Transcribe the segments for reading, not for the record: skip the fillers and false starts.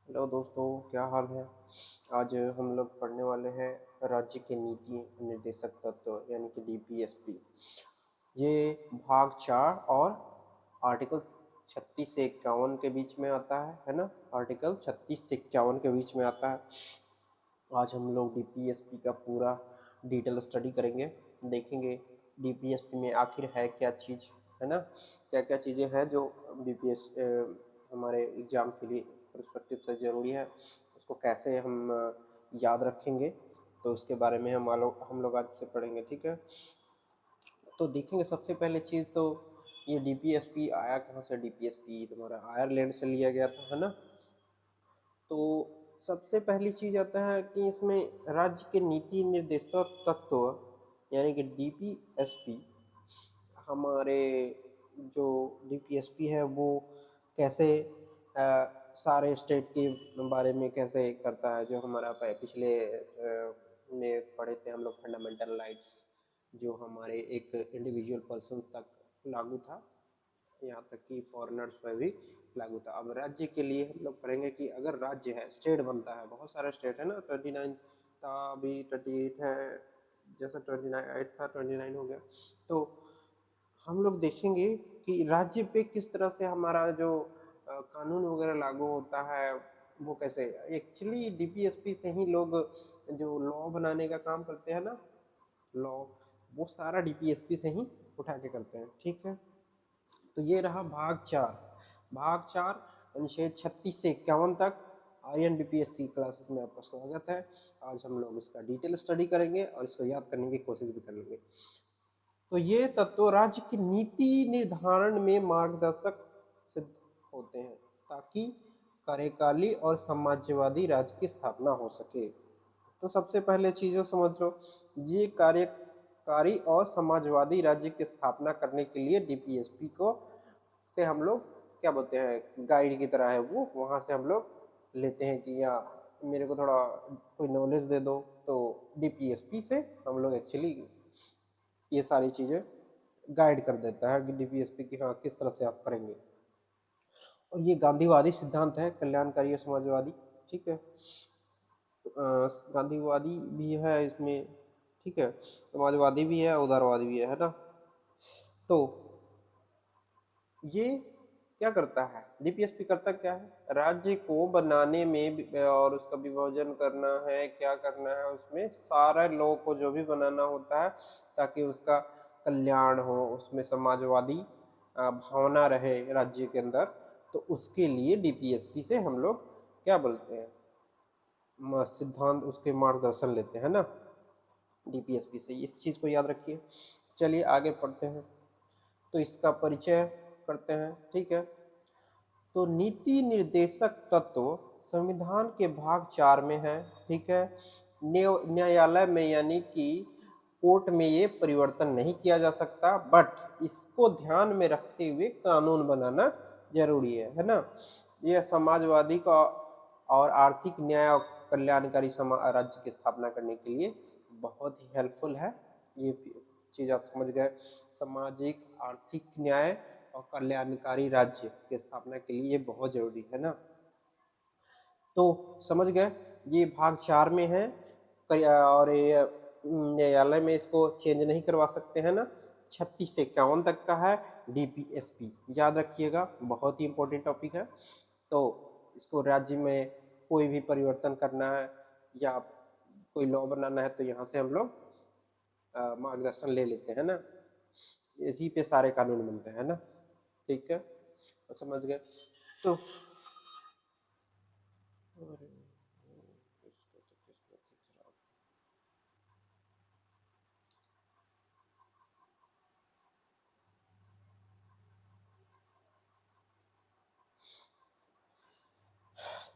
Hello दोस्तों, क्या हाल है। आज हम लोग पढ़ने वाले हैं राज्य के नीति निर्देशक तत्व यानी कि डीपीएसपी। ये भाग 4 और आर्टिकल 36 से 51 के बीच में आता है ना। आर्टिकल 36 से 51 के बीच में आता है। आज हम लोग डीपीएसपी का पूरा डिटेल स्टडी करेंगे, देखेंगे डीपीएसपी में आखिर है क्या चीज़, है ना। क्या क्या चीज़ें हैं जो डीपीएस हमारे एग्ज़ाम के लिए पर्सपेक्टिव से ज़रूरी है, उसको कैसे हम याद रखेंगे, तो उसके बारे में हम लोग आज से पढ़ेंगे, ठीक है। तो देखेंगे सबसे पहले चीज़ तो ये डीपीएसपी आया कहाँ से। डीपीएसपी तुम्हारा आयरलैंड से लिया गया था, है ना। तो सबसे पहली चीज़ आता है कि इसमें राज्य के नीति निर्देशक तत्व यानी कि डीपीएसपी हमारे जो डीपीएसपी है वो कैसे सारे स्टेट के बारे में कैसे करता है। जो हमारा पिछले में पढ़े थे हम लोग फंडामेंटल राइट्स, जो हमारे एक इंडिविजुअल पर्सन तक लागू था, यहाँ तक कि फॉरेनर्स पर भी लागू था। अब राज्य के लिए हम लोग पढ़ेंगे कि अगर राज्य है, स्टेट बनता है, बहुत सारे स्टेट है ना, 29 था, अभी 28 है, जैसा 29 था 29 हो गया। तो हम लोग देखेंगे कि राज्य पे किस तरह से हमारा जो कानून वगैरह लागू होता है, वो कैसे। एक्चुअली डीपीएसपी से ही लोग जो लॉ बनाने का काम करते हैं ना, लॉ, वो सारा डीपीएसपी से ही उठा के करते हैं, ठीक है। तो ये रहा भाग 4 अनुच्छेद 36 से 51 तक। आर्यन बीपीएससी क्लासेस में आपका स्वागत है। आज हम लोग इसका डिटेल स्टडी करेंगे और इसको याद करने की कोशिश भी कर लेंगे। तो ये तत्व राज्य की नीति निर्धारण में मार्गदर्शक सिद्ध होते हैं ताकि कार्यकाली और समाजवादी राज्य की स्थापना हो सके। तो सबसे पहले चीज़ों समझ लो, ये कार्यकारी और समाजवादी राज्य की स्थापना करने के लिए डीपीएसपी को से हम लोग क्या बोलते हैं, गाइड की तरह है वो, वहाँ से हम लोग लेते हैं कि या मेरे को थोड़ा कोई नॉलेज दे दो। तो डीपीएसपी से हम लोग एक्चुअली ये सारी चीज़ें गाइड कर देता है कि डीपीएसपी की हाँ किस तरह से आप करेंगे। और ये गांधीवादी सिद्धांत है, कल्याणकारी और समाजवादी, ठीक है। गांधीवादी भी है इसमें, ठीक है, समाजवादी भी है, उदारवादी भी है ना। तो ये क्या करता है, डीपीएसपी करता क्या है, राज्य को बनाने में और उसका विभाजन करना है, क्या करना है, उसमें सारे लोगों को जो भी बनाना होता है ताकि उसका कल्याण हो, उसमें समाजवादी भावना रहे राज्य के अंदर। तो उसके लिए डीपीएसपी से हम लोग क्या बोलते हैं, सिद्धांत, उसके मार्गदर्शन लेते हैं ना डीपीएसपी से। इस चीज़ को याद रखिए। चलिए आगे पढ़ते हैं, तो इसका परिचय करते हैं, ठीक है। तो नीति निर्देशक तत्व संविधान के भाग 4 में है, ठीक है। न्यायालय में यानी कि कोर्ट में ये परिवर्तन नहीं किया जा सकता, बट इसको ध्यान में रखते हुए कानून बनाना जरूरी है ना। यह समाजवादी का और आर्थिक न्याय और कल्याणकारी राज्य की स्थापना करने के लिए बहुत ही हेल्पफुल है। ये चीज़ आप समझ गए, सामाजिक आर्थिक न्याय और कल्याणकारी राज्य की स्थापना के लिए ये बहुत जरूरी है ना। तो समझ गए, ये भाग 4 में है। और ये न्यायालय में इसको चेंज नहीं करवा सकते हैं ना। 36 से 51 तक का है डीपीएसपी, याद रखिएगा, बहुत ही इंपॉर्टेंट टॉपिक है। तो इसको राज्य में कोई भी परिवर्तन करना है या कोई लॉ बनाना है तो यहाँ से हम लोग मार्गदर्शन ले लेते हैं ना। इसी पे सारे कानून बनते हैं ना, ठीक है। तो समझ गए। तो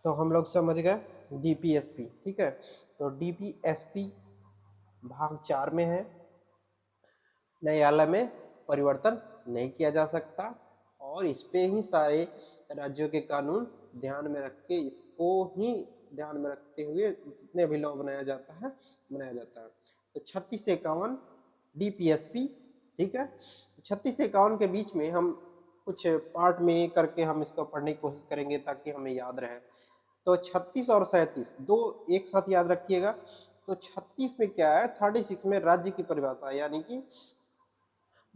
तो हम लोग समझ गए डीपीएसपी, ठीक है। तो डीपीएसपी भाग 4 में है, न्यायालय में परिवर्तन नहीं किया जा सकता, और इस पे ही सारे राज्यों के कानून ध्यान में रख के, इसको ही ध्यान में रखते हुए जितने भी लॉ बनाया जाता है। तो 36 से 51 डीपीएसपी, ठीक है। तो 36 से 51 के बीच में हम कुछ पार्ट में करके हम इसको पढ़ने की कोशिश करेंगे ताकि हमें याद रहे। तो 36 और 37 दो एक साथ याद रखिएगा। तो 36 में क्या है, 36 में राज्य की परिभाषा, यानी कि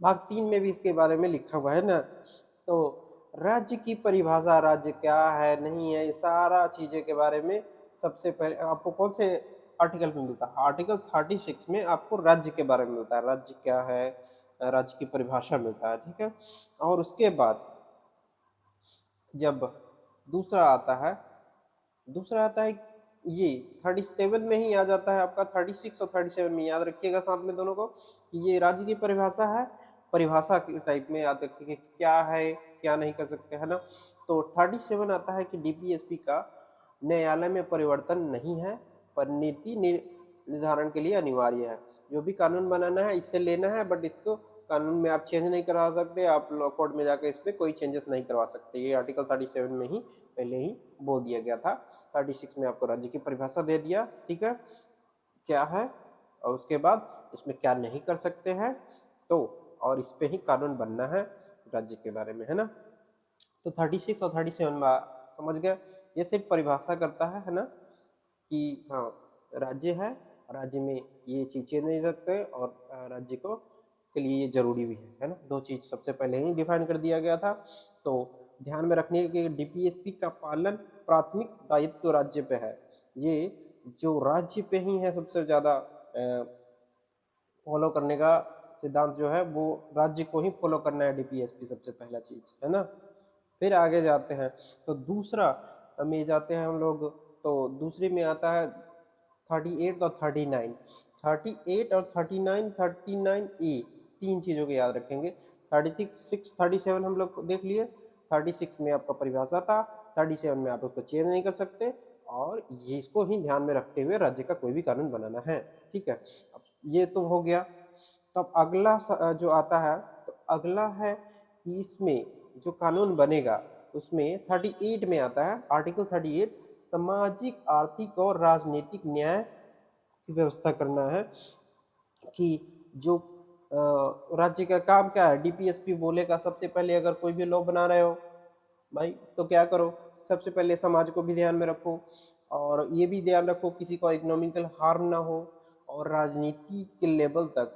भाग 3 में भी इसके बारे में लिखा हुआ है ना। तो राज्य की परिभाषा, राज्य क्या है नहीं है, ये सारा चीजें के बारे में सबसे पहले आपको कौन से आर्टिकल में मिलता है, आर्टिकल 36 में आपको राज्य के बारे में मिलता है, राज्य क्या है, राज्य की परिभाषा मिलता है, ठीक है। और उसके बाद जब दूसरा आता है, दूसरा आता है ये 37 में ही आ जाता है आपका, 36 और 37 में याद रखिएगा साथ में दोनों को कि ये राज्य की परिभाषा है, परिभाषा के टाइप में याद रखिए क्या है क्या नहीं कर सकते, है ना। तो 37 आता है कि डीपीएसपी का न्यायालय में परिवर्तन नहीं है, पर नीति निर्धारण के लिए अनिवार्य है। जो भी कानून बनाना है इससे लेना है, बट इसको कानून में आप चेंज नहीं करवा सकते, आप लॉ कोर्ट में जाकर इस पर कोई चेंजेस नहीं करवा सकते। ये आर्टिकल 37 में ही पहले ही बोल दिया गया था। 36 में आपको राज्य की परिभाषा दे दिया, ठीक है, क्या है, और उसके बाद इसमें क्या नहीं कर सकते हैं, तो और इस पे ही कानून बनना है राज्य के बारे में, है ना। तो 36 और 37 में समझ गए, ये सिर्फ परिभाषा करता है ना, कि हाँ राज्य है, राज्य में ये चीज चेंज नहीं सकते, और राज्य को के लिए ये जरूरी भी है ना। दो चीज सबसे पहले ही डिफाइन कर दिया गया था। तो ध्यान में रखने के डीपीएसपी का पालन प्राथमिक दायित्व राज्य पे है, ये जो राज्य पे ही है सबसे ज्यादा फॉलो करने का सिद्धांत जो है वो राज्य को ही फॉलो करना है डीपीएसपी, सबसे पहला चीज है ना। फिर आगे जाते हैं तो दूसरा में जाते हैं हम लोग, तो दूसरे में आता है 38 और 39, 38 और 39, 39A, तीन चीजों को याद रखेंगे। 36 37 हम लोग देख लिए, 36 में आपका परिभाषा था, 37 में आप उसको चेंज नहीं कर सकते, और इसको ही ध्यान में रखते हुए राज्य का कोई भी कानून बनाना है, ठीक है। ये तो हो गया। तब अगला जो आता है, तो अगला है कि इसमें जो कानून बनेगा उसमें 38 में आता है, आर्टिकल 38, सामाजिक आर्थिक और राजनीतिक न्याय की व्यवस्था करना है। कि जो राज्य का काम क्या है, डीपीएसपी बोलेगा सबसे पहले अगर कोई भी लॉ बना रहे हो भाई तो क्या करो, सबसे पहले समाज को भी ध्यान में रखो, और ये भी ध्यान रखो किसी को इकोनॉमिकल हार्म ना हो, और राजनीति के लेवल तक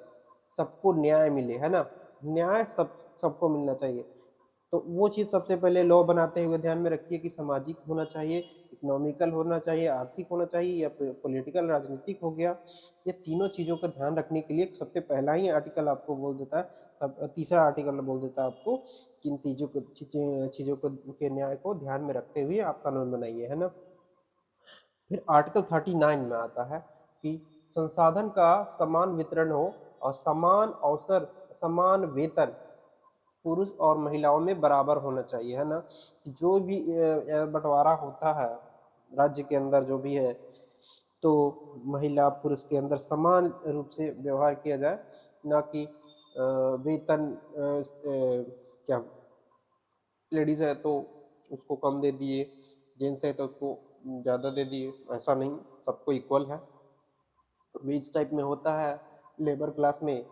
सबको न्याय मिले, है ना। न्याय सबको मिलना चाहिए। तो वो चीज़ सबसे पहले लॉ बनाते हुए ध्यान में रखिए कि सामाजिक होना चाहिए, इकोनॉमिकल होना चाहिए, आर्थिक होना चाहिए, या पॉलिटिकल राजनीतिक हो गया। ये तीनों चीज़ों का ध्यान रखने के लिए सबसे पहला ही आर्टिकल आपको बोल देता है, तब तीसरा आर्टिकल बोल देता है आपको कि इन चीज़ों को के न्याय को ध्यान में रखते हुए आप कानून बनाइए, है ना। फिर आर्टिकल 39 में आता है कि संसाधन का समान वितरण हो और समान अवसर, समान वेतन पुरुष और महिलाओं में बराबर होना चाहिए, है ना। कि जो भी बंटवारा होता है राज्य के अंदर जो भी है, तो महिला पुरुष के अंदर समान रूप से व्यवहार किया जाए, ना कि वेतन क्या लेडीज है तो उसको कम दे दिए, जेंट्स है तो उसको ज़्यादा दे दिए, ऐसा नहीं, सबको इक्वल है। वेज टाइप में होता है लेबर क्लास में,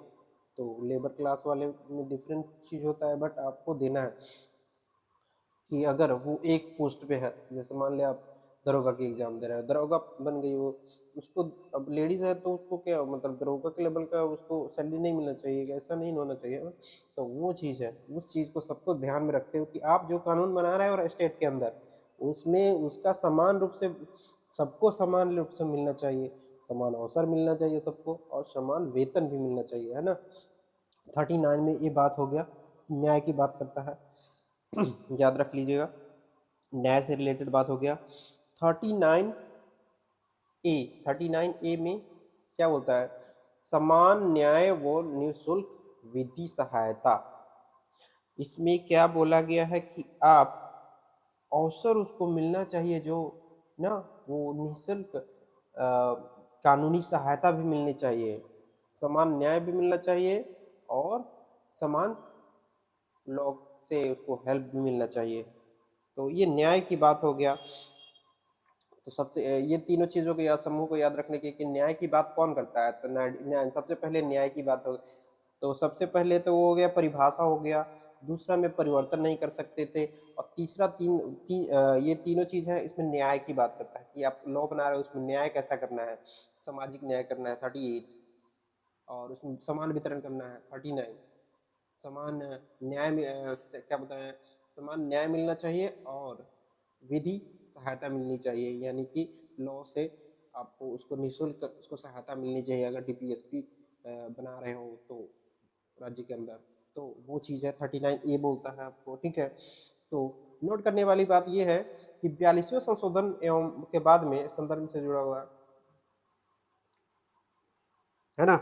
तो लेबर क्लास वाले में डिफरेंट चीज़ होता है, बट आपको देना है कि अगर वो एक पोस्ट पे है, जैसे मान लिया आप दरोगा की एग्जाम दे रहे हो, दरोगा बन गई वो, उसको अब लेडीज है तो उसको क्या मतलब दरोगा के लेवल का उसको सैलरी नहीं मिलना चाहिए, ऐसा नहीं होना चाहिए ना। तो वो चीज़ है, उस चीज़ को सबको ध्यान में रखते हुए कि आप जो कानून बना रहे हैं और स्टेट के अंदर उसमें उसका समान रूप से सबको समान रूप से मिलना चाहिए, समान अवसर मिलना चाहिए सबको, और समान वेतन भी मिलना चाहिए, है ना। 39 में ये बात हो गया, न्याय की बात करता है, याद रख लीजिएगा, न्याय से रिलेटेड बात हो गया। 39A, 39A में क्या बोलता है, समान न्याय व निःशुल्क विधि सहायता। इसमें क्या बोला गया है कि आप अवसर उसको मिलना चाहिए जो ना, वो निःशुल्क कानूनी सहायता भी मिलनी चाहिए, समान न्याय भी मिलना चाहिए, और समान लॉ से उसको हेल्प भी मिलना चाहिए। तो ये न्याय की बात हो गया। तो सबसे ये तीनों चीजों को याद, समूह को याद रखने की कि न्याय की बात कौन करता है, तो न्याय सबसे पहले न्याय की बात हो। तो सबसे पहले तो वो हो गया परिभाषा हो गया, दूसरा में परिवर्तन नहीं कर सकते थे, और तीसरा ये तीनों चीज़ है, इसमें न्याय की बात करता है कि आप लॉ बना रहे हो उसमें न्याय कैसा करना है, सामाजिक न्याय करना है 38, और उसमें समान वितरण करना है 39, समान न्याय क्या बताएं, समान न्याय मिलना चाहिए और विधि सहायता मिलनी चाहिए, यानी कि लॉ से आपको उसको निःशुल्क उसको सहायता मिलनी चाहिए अगर डीपीएसपी बना रहे हो तो राज्य के अंदर। तो वो चीज़ है 39A बोलता है आपको, ठीक है। तो नोट करने वाली बात ये है कि 42वें संशोधन एवं के बाद में संदर्भ से जुड़ा हुआ है ना,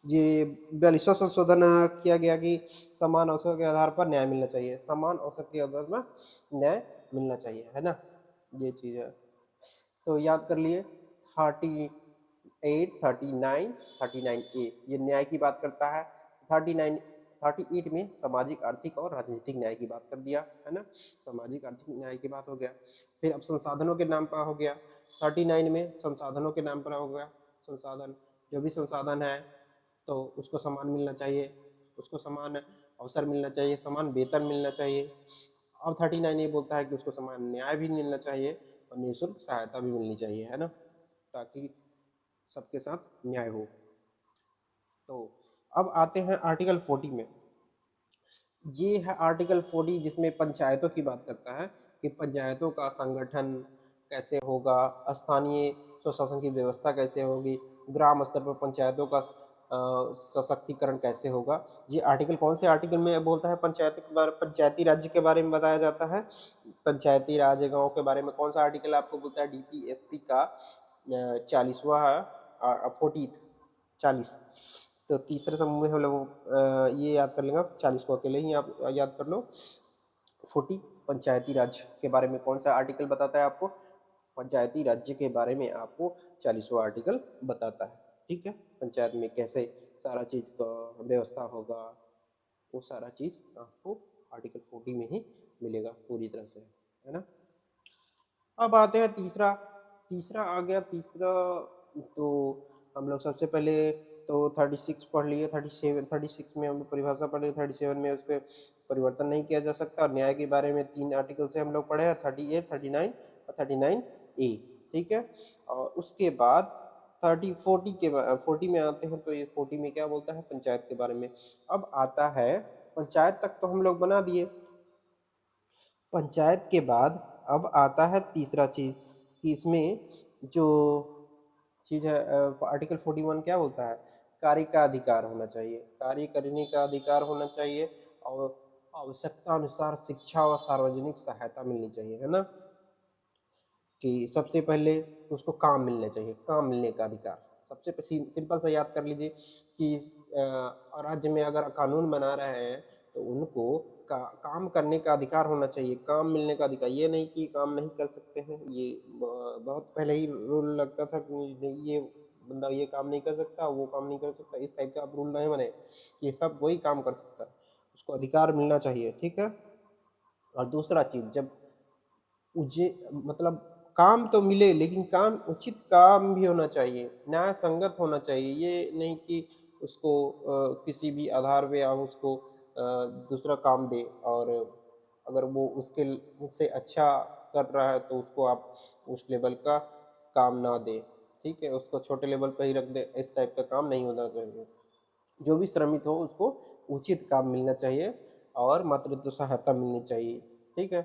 ये 42वां संशोधन किया गया कि समान अवसर के आधार पर न्याय मिलना चाहिए, समान अवसर के आधार पर न्याय मिलना चाहिए, है ना, ये चीज़ है। तो याद कर लिए 38, 39, 39A ये न्याय की बात करता है। 39 38 में सामाजिक आर्थिक और राजनीतिक न्याय की बात कर दिया, है ना, सामाजिक आर्थिक न्याय की बात हो गया। फिर अब संसाधनों के नाम पर हो गया, 39 में संसाधनों के नाम पर हो गया, संसाधन जो भी संसाधन है तो उसको समान मिलना चाहिए, उसको समान अवसर मिलना चाहिए, समान वेतन मिलना चाहिए। अब 39 ये बोलता है कि उसको समान न्याय भी मिलना चाहिए और निःशुल्क सहायता भी मिलनी चाहिए, है ना, ताकि सबके साथ न्याय हो। तो अब आते हैं आर्टिकल 40 में। ये है आर्टिकल 40 जिसमें पंचायतों की बात करता है कि पंचायतों का संगठन कैसे होगा, स्थानीय स्वशासन की व्यवस्था कैसे होगी, ग्राम स्तर पर पंचायतों का सशक्तिकरण कैसे होगा। ये आर्टिकल कौन से आर्टिकल में बोलता है, पंचायत के बारे पंचायती राज्य के बारे में बताया जाता है। पंचायती राज गाँव के बारे में कौन सा आर्टिकल आपको बोलता है, डीपीएसपी का 40वां है, 40 40। तो तीसरे समूह में हम लोग ये याद कर लेंगे, 40 को अकेले ही आप याद कर लो। 40 पंचायती राज के बारे में कौन सा आर्टिकल बताता है आपको, पंचायती राज्य के बारे में आपको 40वां आर्टिकल बताता है, ठीक है। पंचायत में कैसे सारा चीज़ का व्यवस्था होगा, वो सारा चीज़ आपको आर्टिकल 40 में ही मिलेगा पूरी तरह से, है ना। अब आते हैं तीसरा, तीसरा आ गया तीसरा। तो हम लोग सबसे पहले तो 36 पढ़ लिए, 36 में हम लोग परिभाषा पढ़ लिए, 37 में उस पर परिवर्तन नहीं किया जा सकता, और न्याय के बारे में 3 आर्टिकल से हम लोग पढ़े हैं, 38, 39 और 39A, ठीक है। और उसके बाद 40 में आते हैं, तो ये 40 में क्या बोलता है, पंचायत के बारे में। अब आता है पंचायत तक तो हम लोग बना दिए, पंचायत के बाद अब आता है तीसरा चीज कि इसमें जो चीज है आर्टिकल 41 क्या बोलता है, कार्य का अधिकार होना चाहिए, कार्य करने का अधिकार होना चाहिए, और आवश्यकता अनुसार शिक्षा और सार्वजनिक सहायता मिलनी चाहिए, है ना। कि सबसे पहले तो उसको काम मिलना चाहिए, काम मिलने का अधिकार, सबसे सिंपल सा याद कर लीजिए कि राज्य में अगर कानून बना रहे हैं तो उनको काम करने का अधिकार होना चाहिए, काम मिलने का अधिकार, ये नहीं कि काम नहीं कर सकते हैं। ये बहुत पहले ही रूल लगता था कि नहीं, ये बंदा ये काम नहीं कर सकता, वो काम नहीं कर सकता, इस टाइप का अब रूल नहीं बने, ये सब वही काम कर सकता है, उसको अधिकार मिलना चाहिए, ठीक है। और दूसरा चीज, जब उजे मतलब काम तो मिले लेकिन काम उचित काम भी होना चाहिए, न्याय संगत होना चाहिए, ये नहीं कि उसको किसी भी आधार पे आप उसको दूसरा काम दे, और अगर वो उससे अच्छा कर रहा है तो उसको आप उस लेवल का काम ना दे, ठीक है, उसको छोटे लेवल पर ही रख दे, इस टाइप का काम नहीं होना चाहिए। जो भी श्रमिक हो उसको उचित काम मिलना चाहिए और मातृत्व सहायता मिलनी चाहिए, ठीक है।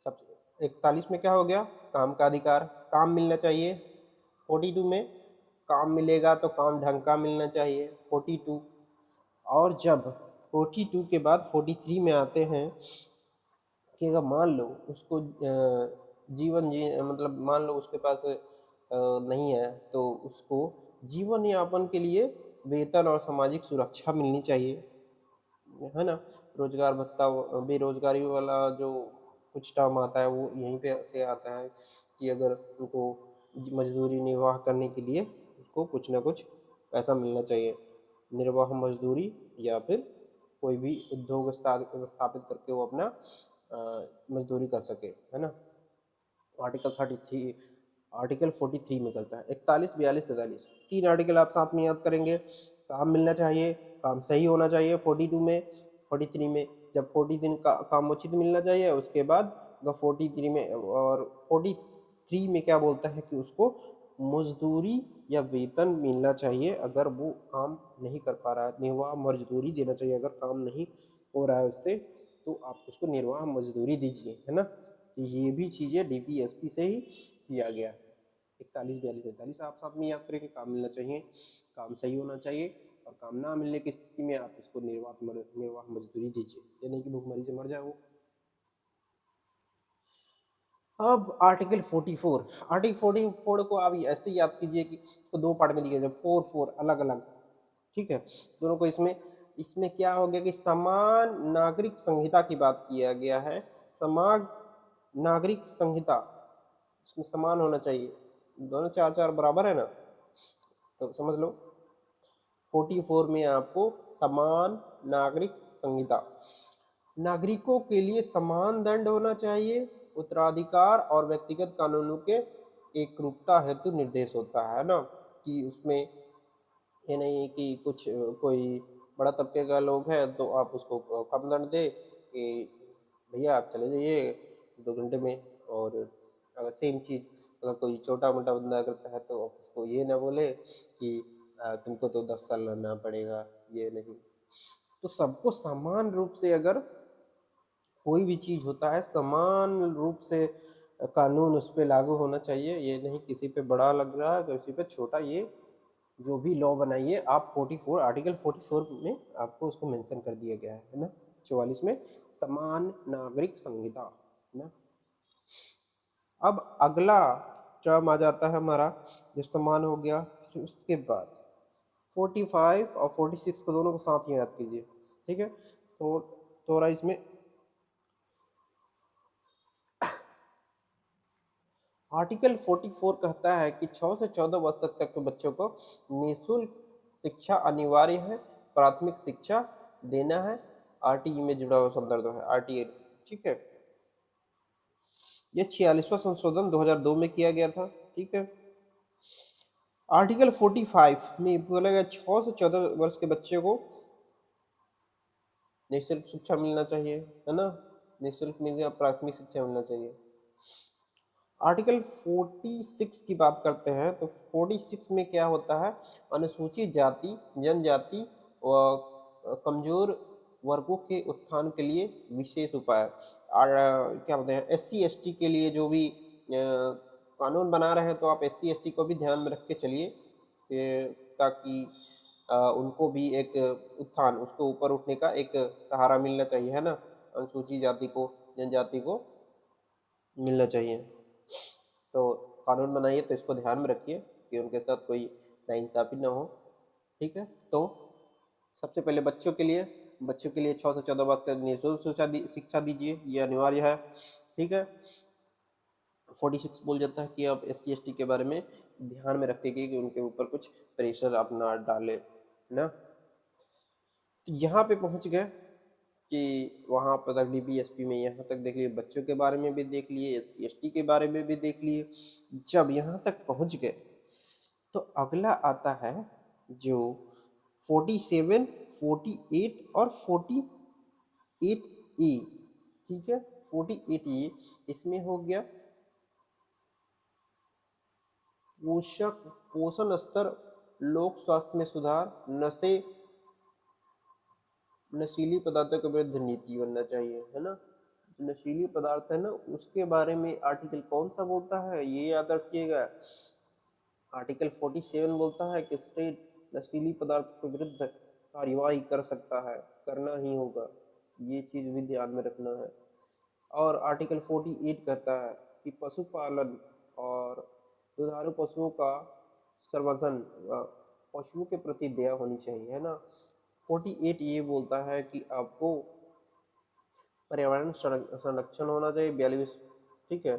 सब 41 में क्या हो गया, काम का अधिकार, काम मिलना चाहिए। 42 में काम मिलेगा तो काम ढंग का मिलना चाहिए, 42। और जब 42 के बाद 43 में आते हैं कि अगर मान लो उसको जीवन जी मतलब मान लो उसके पास नहीं है तो उसको जीवन यापन के लिए वेतन और सामाजिक सुरक्षा मिलनी चाहिए, है ना। रोजगार भत्ता, बेरोजगारी वाला जो कुछ टर्म आता है वो यहीं पे से आता है कि अगर उनको मजदूरी निर्वाह करने के लिए उसको कुछ ना कुछ पैसा मिलना चाहिए, निर्वाह मजदूरी, या फिर कोई भी उद्योग स्थापित करके वो अपना मजदूरी कर सके, है ना। आर्टिकल 33, आर्टिकल 43 में करता है। 41, 42, 43 तीन आर्टिकल आप साथ में याद करेंगे। काम मिलना चाहिए, काम सही होना चाहिए 42 में, 43 में जब 40 दिन का काम उचित मिलना चाहिए, उसके बाद 43 में और 43 में क्या बोलता है कि उसको मजदूरी या वेतन मिलना चाहिए अगर वो काम नहीं कर पा रहा है, निर्वाह मजदूरी देना चाहिए अगर काम नहीं हो रहा है उससे, तो आप उसको निर्वाह मजदूरी दीजिए, है ना। तो ये भी चीज़ें डीपीएसपी से ही किया गया है। 41, 42, 43 आप साथ में याद करें कि काम मिलना चाहिए, काम सही होना चाहिए, और काम ना मिलने की स्थिति में आप उसको निर्वाह मजदूरी दीजिए, ये नहीं कि भूखमरी से मर जाए वो। अब आर्टिकल 44, आर्टिकल 44 को आप ऐसे याद कीजिए कि तो दो पार्ट में दिया जाए, 4 अलग अलग, ठीक है। दोनों को इसमें इसमें क्या हो गया कि समान नागरिक संहिता की बात किया गया है। समान नागरिक संहिता, इसमें समान होना चाहिए, दोनों चार चार बराबर है ना, तो समझ लो 44 में आपको समान नागरिक संहिता, नागरिकों के लिए समान दंड होना चाहिए, उत्तराधिकार और व्यक्तिगत कानूनों के एकरूपता हेतु निर्देश होता है ना, कि उसमें ये नहीं है कि कुछ कोई बड़ा तबके का लोग है तो आप उसको कम दंड दे कि भैया आप चले जाइए 2 घंटे में, और अगर सेम चीज़ अगर कोई छोटा मोटा बंदा करता है तो आप उसको ये ना बोले कि तुमको तो 10 साल रहना पड़ेगा, ये नहीं। तो सबको समान रूप से अगर कोई भी चीज़ होता है समान रूप से कानून उस पर लागू होना चाहिए, ये नहीं किसी पे बड़ा लग रहा है किसी पे छोटा, ये जो भी लॉ बनाइए आप 44 आर्टिकल 44 में आपको उसको मेंशन कर दिया गया है ना। 44 में समान नागरिक संहिता, है ना। अब अगला टर्म आ जाता है हमारा, जब समान हो गया फिर उसके बाद 45 और 46 को दोनों को साथ ही याद कीजिए, ठीक है। तो थोड़ा इसमें आर्टिकल 44 कहता है कि 6 से 14 वर्ष तक के बच्चों को निःशुल्क शिक्षा अनिवार्य है, प्राथमिक शिक्षा देना है, आरटीई में जुड़ा हुआ संदर्भ है आरटीई, ठीक है। ये 46वां संशोधन 2002 में किया गया था, ठीक है। आर्टिकल 45 में बोला गया 6 से 14 वर्ष के बच्चे को निःशुल्क शिक्षा मिलना चाहिए, है ना, निःशुल्क मिल गया, प्राथमिक शिक्षा मिलना चाहिए। आर्टिकल 46 की बात करते हैं तो 46 में क्या होता है, अनुसूचित जाति जनजाति व कमजोर वर्गों के उत्थान के लिए विशेष उपाय, और क्या बोलते हैं एससी एसटी के लिए जो भी कानून बना रहे हैं तो आप एससी एसटी को भी ध्यान में रख के चलिए, ताकि उनको भी एक उत्थान, उसको ऊपर उठने का एक सहारा मिलना चाहिए, है ना, अनुसूचित जाति को जनजाति को मिलना चाहिए। तो कानून बनाइए तो इसको ध्यान में रखिए कि उनके साथ कोई नाइंसाफ़ी ना हो, ठीक है। तो सबसे पहले बच्चों के लिए 6 से 14 वर्ष का निःशुल्क शिक्षा दीजिए, ये अनिवार्य है, ठीक है। 46 बोल जाता है कि आप एससी एसटी के बारे में ध्यान में रखते कि उनके ऊपर कुछ प्रेशर आप ना डालें ना। तो यहाँ पे पहुँच गए कि वहाँ पर तक डीपीएसपी में यहाँ तक देख लिए, बच्चों के बारे में भी देख लिए, एससी एसटी के बारे में भी देख लिए। जब यहाँ तक पहुँच गए तो अगला आता है जो 47, 48 और 48 ए, ठीक है। 48 ए इसमें हो गया पोषक पोषण स्तर, लोक स्वास्थ्य में सुधार, नशीली पदार्थों के विरुद्ध नीति बनना चाहिए, है ना। नशीली पदार्थ है ना, उसके बारे में आर्टिकल कौन सा बोलता है ये याद रखिएगा। आर्टिकल 47 बोलता है कि स्टेट नशीली पदार्थ के विरुद्ध कार्यवाही कर सकता है, करना ही होगा, ये चीज भी ध्यान में रखना है। और आर्टिकल 48 कहता है कि पशुपालन और दुधारू पशुओं का संवर्धन, पशुओं के प्रति दया होनी चाहिए, है ना। 48 ये बोलता है कि आपको पर्यावरण संरक्षण होना चाहिए, 42, ठीक है।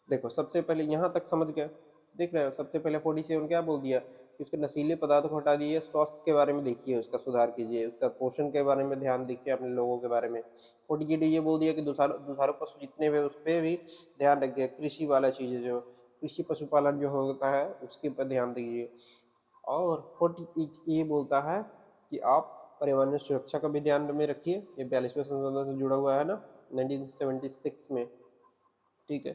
देखो सबसे पहले यहाँ तक समझ गए, देख रहे हो, सबसे पहले 47 क्या बोल दिया कि उसके नशीले पदार्थों को हटा दिए, स्वास्थ्य के बारे में देखिए, उसका सुधार कीजिए, उसका पोषण के बारे में ध्यान देखिए अपने लोगों के बारे में। 48 ये बोल दिया कि दुधारू पशु जितने भी उस पर भी ध्यान रखिए, कृषि वाला चीज़ें जो कृषि पशुपालन जो होता है उसके ऊपर ध्यान दीजिए। और 48 ये बोलता है कि आप पर्यावरण सुरक्षा का भी ध्यान में रखिए, ये 42वें संशोधन से जुड़ा हुआ है ना 1976 में। ठीक है,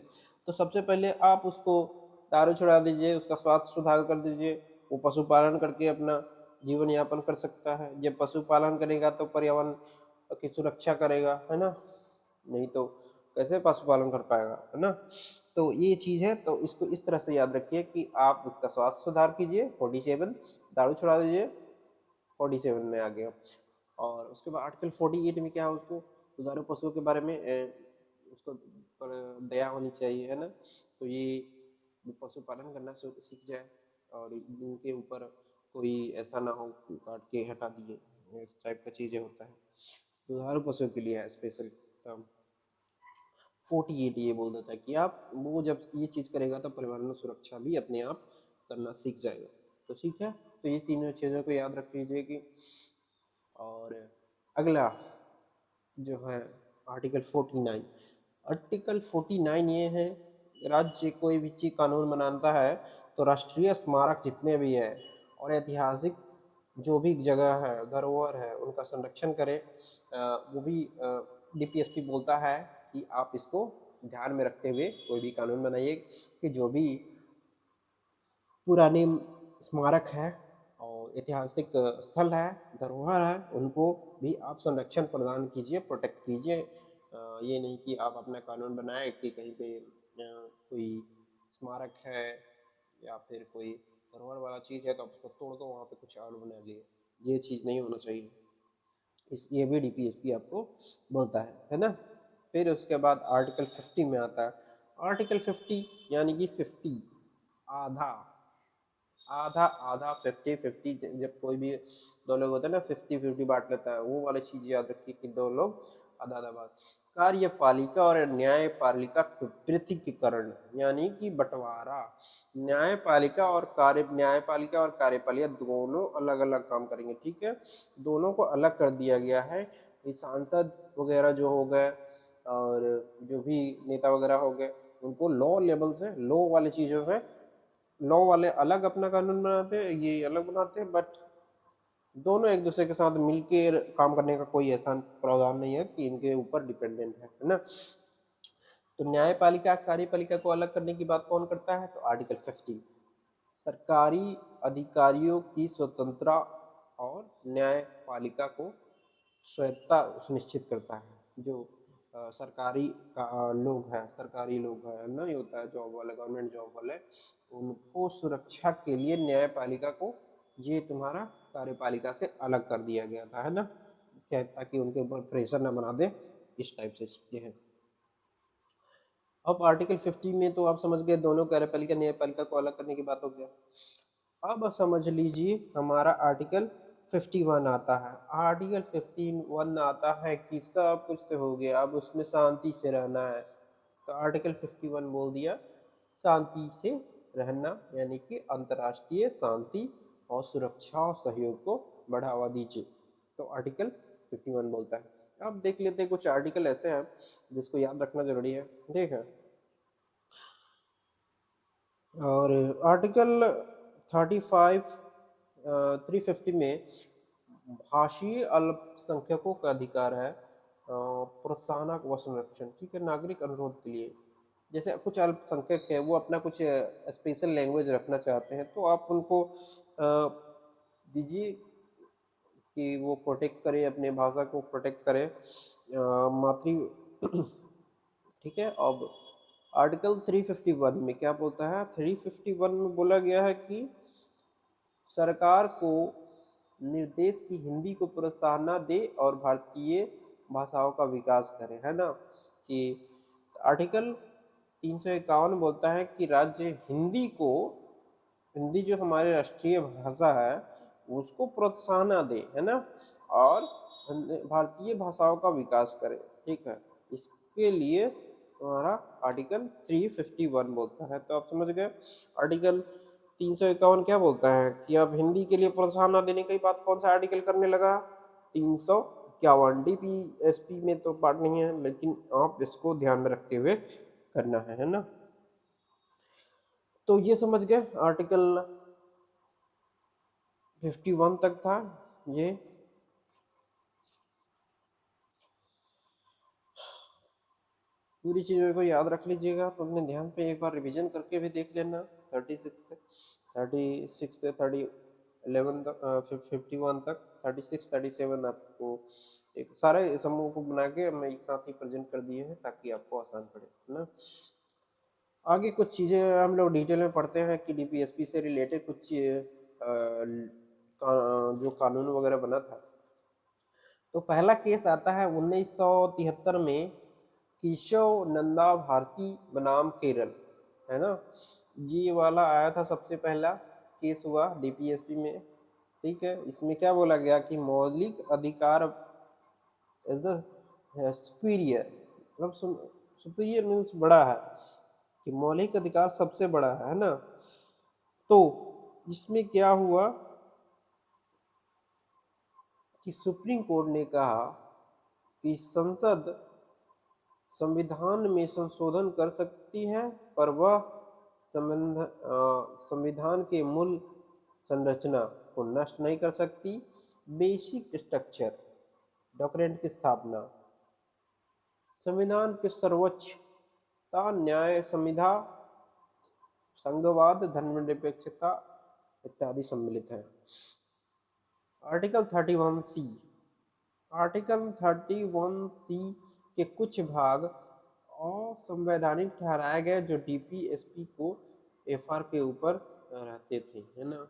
तो सबसे पहले आप उसको दारू छुड़ा दीजिए, उसका स्वास्थ्य सुधार कर दीजिए, वो पशुपालन करके अपना जीवन यापन कर सकता है। जब पशुपालन करेगा तो पर्यावरण की सुरक्षा करेगा, है ना, नहीं तो कैसे पशुपालन कर पाएगा, है ना। तो ये चीज़ है, तो इसको इस तरह से याद रखिए कि आप उसका स्वास्थ्य सुधार कीजिए 47, दारू छुड़ा दीजिए 47 में आ गया। और उसके बाद आर्टिकल 48 में क्या है, उसको दुधारू पशुओं के बारे में उसको पर दया होनी चाहिए, है ना। तो ये पशुपालन करना सीख जाए और इनके ऊपर कोई ऐसा ना हो काट के हटा दिए, इस टाइप का चीज़ें होता है। दुधारू पशुओं के लिए है स्पेशल टर्म 48, ये बोल देता है कि आप वो जब ये चीज़ करेगा तो पर्यावरण सुरक्षा भी अपने आप करना सीख जाएगा। तो ठीक है, तो ये तीनों चीज़ों को याद रख लीजिए कि। और अगला जो है आर्टिकल 49, आर्टिकल 49 ये है, राज्य कोई भी चीज कानून बनाता है तो राष्ट्रीय स्मारक जितने भी है और ऐतिहासिक जो भी जगह है, धरोहर है, उनका संरक्षण करे। वो भी डीपीएसपी बोलता है कि आप इसको ध्यान में रखते हुए कोई भी कानून बनाइए कि जो भी पुराने स्मारक है और ऐतिहासिक स्थल है, धरोहर है, उनको भी आप संरक्षण प्रदान कीजिए, प्रोटेक्ट कीजिए। ये नहीं कि आप अपना कानून बनाए कि कहीं पे कोई स्मारक है या फिर कोई धरोहर वाला चीज़ है तो आप उसको तोड़ दो, वहाँ पे कुछ और बना लिए। ये चीज़ नहीं होना चाहिए। ये भी डीपीएसपी आपको बोलता है ना। फिर उसके बाद आर्टिकल 50 में आता है। आर्टिकल 50 यानी कि 50 आधा आधा आधा 50-50, जब कोई भी दो लोग होते हैं ना 50-50 बांट लेता है, वो वाली चीज याद रखिए कि दो लोग आधा आधा बांट। कार्यपालिका और न्यायपालिका पृथकीकरण यानी कि बंटवारा। न्यायपालिका और कार्यपालिका दोनों अलग अलग काम करेंगे, ठीक है, दोनों को अलग कर दिया गया है। ये सांसद वगैरह जो हो गए और जो भी नेता वगैरह हो गए, उनको लॉ लेवल से, लॉ वाली चीजों से, लॉ वाले अलग अपना कानून बनाते हैं, ये अलग बनाते हैं, बट दोनों एक दूसरे के साथ मिलकर काम करने का कोई ऐसा प्रावधान नहीं है कि इनके ऊपर डिपेंडेंट है ना। तो न्यायपालिका कार्यपालिका को अलग करने की बात कौन करता है, तो आर्टिकल 50 सरकारी अधिकारियों की स्वतंत्रता और न्यायपालिका को स्वायत्तता सुनिश्चित करता है। जो सरकारी सरकारी लोग है ना, ये होता है जॉब वाले, गवर्नमेंट जॉब वाले, उनको सुरक्षा के लिए न्यायपालिका को ये तुम्हारा कार्यपालिका से अलग कर दिया गया था, है ना, क्या, ताकि उनके ऊपर प्रेशर ना बना दे, इस टाइप से चीजें हैं। अब आर्टिकल 50 में तो आप समझ गए दोनों कार्यपालिका न्यायपालिका को अलग करने की बात हो गया। अब समझ लीजिए हमारा आर्टिकल 51 आता है। आर्टिकल 51 आता है कि सब कुछ तो हो गया, अब उसमें शांति से रहना है। तो आर्टिकल 51 बोल दिया शांति से रहना, यानी कि अंतर्राष्ट्रीय शांति और सुरक्षा और सहयोग को बढ़ावा दीजिए। तो आर्टिकल 51 बोलता है। अब देख लेते हैं कुछ आर्टिकल ऐसे हैं जिसको याद रखना जरूरी है, ठीक है। और आर्टिकल 35 350 में भाषीय अल्पसंख्यकों का अधिकार है प्रोत्साहन व संरक्षण, ठीक है, नागरिक अनुरोध के लिए। जैसे कुछ अल्पसंख्यक है वो अपना कुछ स्पेशल लैंग्वेज रखना चाहते हैं, तो आप उनको दीजिए कि वो प्रोटेक्ट करे, अपने भाषा को प्रोटेक्ट करे, मातृ ठीक है। अब आर्टिकल 351 में क्या बोलता है, 351 में बोला गया है कि सरकार को निर्देश की हिंदी को प्रोत्साहन दे और भारतीय भाषाओं का विकास करे, है ना। कि आर्टिकल 351 बोलता है कि राज्य हिंदी जो हमारी राष्ट्रीय भाषा है उसको प्रोत्साहन दे, है ना, और भारतीय भाषाओं का विकास करे, ठीक है। इसके लिए हमारा आर्टिकल 351 बोलता है। तो आप समझ गए आर्टिकल 351 क्या बोलता है कि अब हिंदी के लिए प्रोत्साहन देने की बात कौन सा आर्टिकल करने लगा, 351। डीपीएसपी में तो पार्ट नहीं है, लेकिन आप इसको ध्यान में रखते हुए करना है ना। तो ये समझ गए आर्टिकल 51 तक था ये। पूरी चीज़ों को याद रख लीजिएगा, तो अपने ध्यान पे एक बार रिवीजन करके भी देख लेना। 36 से 11 तक, 51 तक, 36 37 आपको एक सारे समूह को बना के मैं एक साथ ही प्रेजेंट कर दिए हैं ताकि आपको आसान पड़े, है ना। आगे कुछ चीज़ें हम लोग डिटेल में पढ़ते हैं कि डीपीएसपी से रिलेटेड कुछ जो कानून वगैरह बना था। तो पहला केस आता है 1973 में, केशव नंदा भारती बनाम केरल, है ना। ये वाला आया था, सबसे पहला केस हुआ डीपीएसपी में। ठीक है, इसमें क्या बोला गया कि मौलिक अधिकार इज द सुपीरियर, मतलब सुपीरियर मीन्स बड़ा है, कि मौलिक अधिकार सबसे बड़ा है ना। तो इसमें क्या हुआ कि सुप्रीम कोर्ट ने कहा कि संसद संविधान में संशोधन कर सकती है, पर वह संविधान के मूल संरचना को नष्ट नहीं कर सकती। बेसिक स्ट्रक्चर डॉक्यूमेंट की स्थापना, संविधान के सर्वोच्चता, न्याय संविधा, संघवाद, धर्मनिरपेक्षता इत्यादि सम्मिलित है। आर्टिकल 31C, आर्टिकल 31C के कुछ भाग असंवैधानिक ठहराए गए जो डीपीएसपी को एफआर के ऊपर रहते थे, है ना।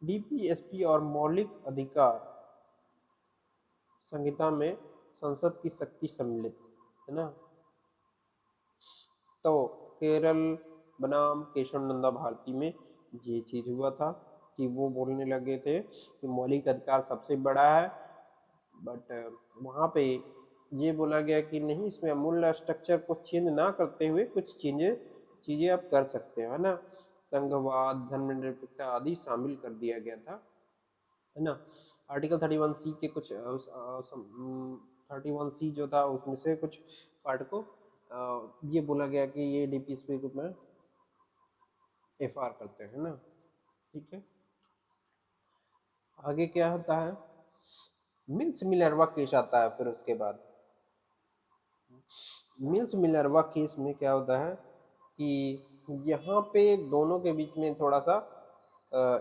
डीपीएसपी और मौलिक अधिकार संहिता में संसद की शक्ति सम्मिलित, है ना। तो केरल बनाम केशव नंदा भारती में ये चीज हुआ था कि वो बोलने लगे थे कि मौलिक अधिकार सबसे बड़ा है, बट वहाँ पे ये बोला गया कि नहीं, इसमें मूल स्ट्रक्चर को चेंज ना करते हुए कुछ चीजें आप कर सकते हो, है ना। संघवाद, धर्मनिरपेक्षता आदि शामिल कर दिया गया था, है ना। आर्टिकल 31C के कुछ 31C जो था उसमें से कुछ पार्ट को ये बोला गया कि ये डीपीएसपी के में एफआर करते हैं ना। ठीक है, आगे क्या होता है, मिल्स मिलरवा केस आता है। फिर उसके बाद मिल्स मिलरवा केस में क्या होता है कि यहाँ पे दोनों के बीच में थोड़ा सा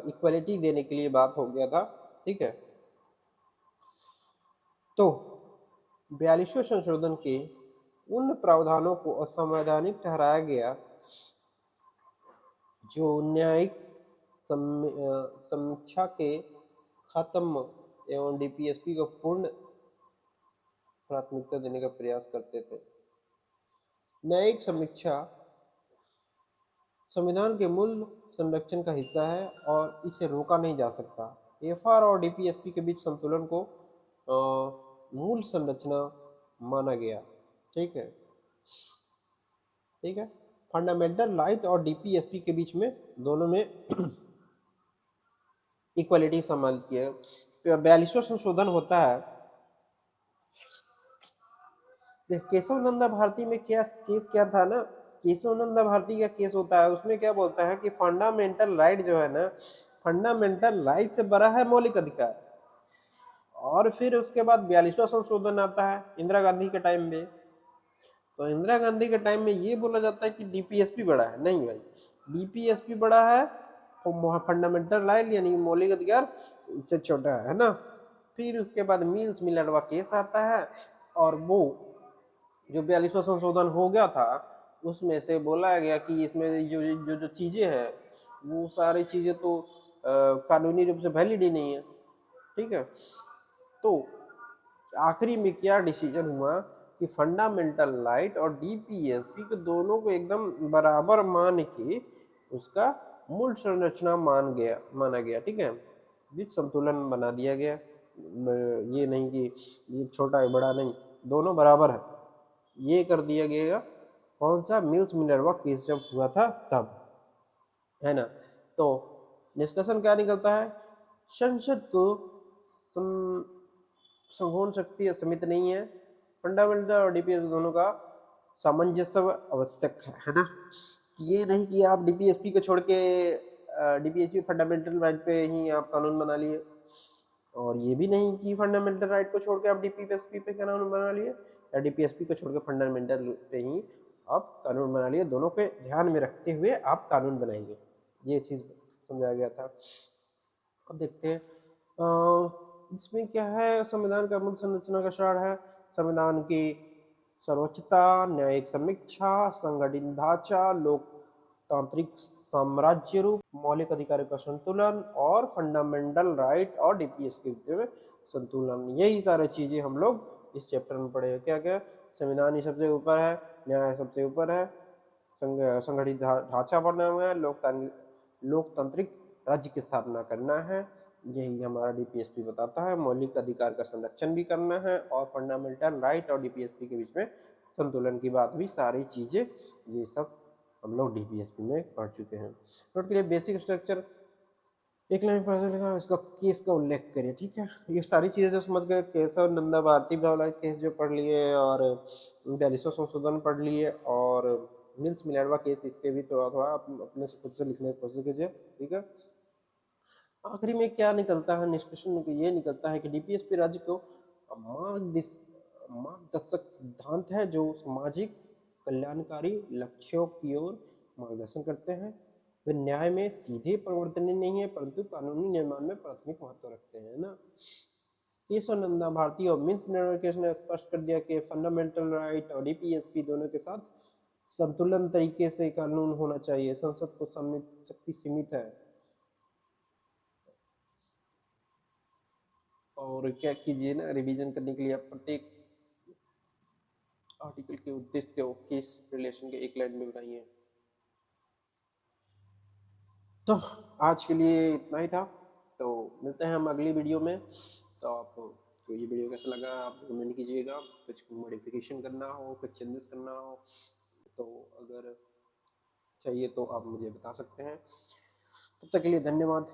इक्वलिटी देने के लिए बात हो गया था। ठीक है, तो 42वें संशोधन के उन प्रावधानों को असंवैधानिक ठहराया गया जो न्यायिक समीक्षा के खत्म एवं डीपीएसपी को पूर्ण प्राथमिकता देने का प्रयास करते थे। न्यायिक समीक्षा संविधान के मूल संरक्षण का हिस्सा है और इसे रोका नहीं जा सकता। एफआर और डीपीएसपी के बीच संतुलन को मूल संरचना माना गया। ठीक है, ठीक है, फंडामेंटल राइट और डीपीएसपी के बीच में दोनों में इक्वलिटी सम्मिलित किया। 42वां संशोधन होता है। केशव नंदा भारती में क्या केस क्या था ना, केशव नंदा भारती का केस होता है, उसमें क्या बोलता है कि फंडामेंटल राइट जो है ना, फंडामेंटल राइट से बड़ा है मौलिक अधिकार। और फिर उसके बाद 42वां संशोधन आता है इंदिरा गांधी के टाइम में। तो इंदिरा गांधी के टाइम में ये बोला जाता है कि डीपीएसपी बड़ा है। नहीं भाई, डीपीएसपी बड़ा है तो फंडामेंटल राइट यानी मौलिक अधिकार उससे छोटा है ना। फिर उसके बाद मिल्स मिलरवा केस आता है, और वो जो 42वां संशोधन हो गया था उसमें से बोला गया कि इसमें जो जो जो चीजें हैं वो सारी चीजें तो कानूनी रूप से वैलिड ही नहीं है। ठीक है, तो आखिरी में क्या डिसीजन हुआ कि फंडामेंटल राइट और डीपीएसपी के दोनों को एकदम बराबर मान के उसका मूल संरचना माना गया। ठीक है, बीच संतुलन बना दिया गया। ये नहीं कि ये छोटा है बड़ा नहीं, दोनों बराबर है, ये कर दिया गया। कौन सा, मिल्स मिनरवा केस जब हुआ था तब, है ना। तो निष्कर्षण क्या निकलता है, संसद को संघोन शक्ति सीमित नहीं है, फंडामेंटल और डीपीएस दोनों का सामंजस्य आवश्यक है ना। ये नहीं कि आप डीपीएसपी को छोड़ के डीपीएसपी फंडामेंटल राइट पे ही आप कानून बना लिए, और ये भी नहीं कि फंडामेंटल राइट को छोड़ के आप डीपीएसपी पे कानून बना लिए, या डीपीएसपी को छोड़ के फंडामेंटल पे ही आप कानून बना लिए, दोनों के ध्यान में रखते हुए आप कानून बनाएंगे, ये चीज़ समझाया गया था। अब देखते हैं इसमें क्या है। संविधान का मूल संरचना का सार है संविधान की सर्वोच्चता, न्यायिक समीक्षा, संगठित ढांचा, लोकतांत्रिक साम्राज्य रूप, मौलिक अधिकारों का संतुलन और फंडामेंटल राइट और डीपीएस के बीच में संतुलन। यही सारी चीजें हम लोग इस चैप्टर में पढ़े। क्या क्या? संविधान ही सबसे ऊपर है, न्याय सबसे ऊपर है, संगठित ढांचा बढ़ना हुआ है, लोकतांत्रिक राज्य की स्थापना करना है, यही हमारा डीपीएसपी बताता है। मौलिक अधिकार का संरक्षण भी करना है और फंडामेंटल राइट और डीपीएसपी के बीच में संतुलन की बात भी, सारी चीजें ये सब हम लोग डीपीएसपी में पढ़ चुके हैं। नोट के लिए बेसिक स्ट्रक्चर एक लाइन पर लिखा, इसका केस का उल्लेख करिए। ठीक है, ये सारी चीजें जो समझ गए, केशव नंदा भारती वाला केस जो पढ़ लिए और 42वां संशोधन पढ़ लिए और मिल्स मिनर्वा केस, इस पे भी थोड़ा थोड़ा अपने से खुद से लिखने की कोशिश कीजिए। ठीक है, आखिरी में क्या निकलता है, निष्कर्षण ये निकलता है कि डीपीएसपी राज्य को मार्गदर्शक सिद्धांत है जो सामाजिक कल्याणकारी लक्ष्यों की ओर मार्गदर्शन करते हैं। वे न्याय में सीधे परिवर्तनीय नहीं है परंतु कानूनी निर्माण में प्राथमिक महत्व रखते हैं ना। केशवानंदा भारती और मिल्स मिनर्वा केस ने स्पष्ट कर दिया कि फंडामेंटल राइट और डीपीएसपी दोनों के साथ संतुलन तरीके से कानून होना चाहिए। संसद को शक्ति सीमित है और क्या कीजिए ना, रिवीजन करने के लिए आप प्रत्येक आर्टिकल के उद्देश्य और केस रिलेशन के एक लाइन में बनाइए। तो आज के लिए इतना ही था, तो मिलते हैं हम अगली वीडियो में। तो आपको तो ये वीडियो कैसा लगा आप कमेंट कीजिएगा, कुछ मॉडिफिकेशन करना हो, कुछ चेंजेस करना हो तो अगर चाहिए तो आप मुझे बता सकते हैं। तब तक के लिए धन्यवाद।